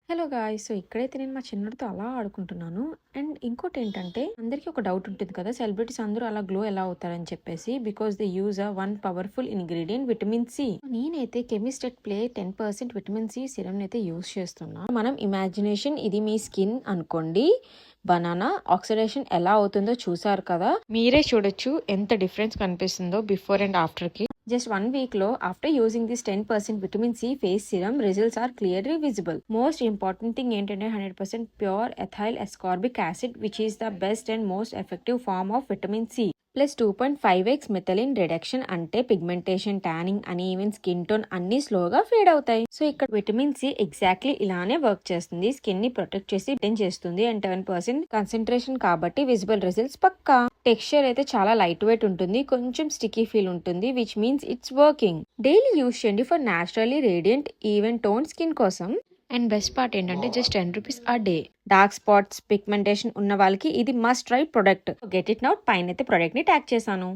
Hello guys. So, ఇక్కడైతే నేను మా చిన్నోడితో అలా ఆడుకుంటున్నాను. అండ్ ఇంకోటేంటంటే, అందరికీ ఒక డౌట్ ఉంటుంది కదా! సెలబ్రిటీస్ అందరూ అలా గ్లో ఎలా అవుతారని చెప్పేసి. Because they use one powerful ingredient vitamin C. నేనైతే chemist at play 10% vitamin C సిరమ్‌నైతే యూజ్ చేస్తున్నా. మనం ఇమాజినేషన్ ఇది మీ స్కిన్ అనుకోండి. బనానా ఆక్సిడేషన్ ఎలా అవుతుందో చూసారు కదా! మీరే చూడొచ్చు ఎంత డిఫరెన్స్ కనిపిస్తుందో బిఫోర్ అండ్ ఆఫ్టర్‌కి. జస్ట్ 1 week లో after using this 10% vitamin C face serum results are clearly visible. Most important thing ఏంటంటే 100% pure ethyl ascorbic acid which is the best and most effective form of vitamin C. Plus 2.5x మెథలిన్ reduction అంటే pigmentation, tanning అని even skin tone అన్ని స్లోగా fade అవుతాయి. So ఇక్కడ vitamin C exactly ఇలానే work చేస్తుంది. స్కిన్ ని ప్రొటెక్ట్ చేసి రిటైన్ చేస్తుంది. అండ్ 10% కాన్సన్ట్రేషన్ కాబట్టి విజిబుల్ రిజల్ట్స్ పక్కా. టెక్స్చర్ అయితే చాలా లైట్ వెయిట్ ఉంటుంది. కొంచెం స్టిక్కీ ఫీల్ ఉంటుంది which means it's working. Daily use చేయండి for naturally radiant even tone skin కోసం. అండ్ బెస్ట్ పార్ట్ ఏంటంటే just 10 rupees a day. Dark spots, pigmentation ఉన్న వాళ్ళకి ఇది must try product. Get it now. పైన అయితే ప్రొడక్ట్ ని ట్యాగ్ చేశాను.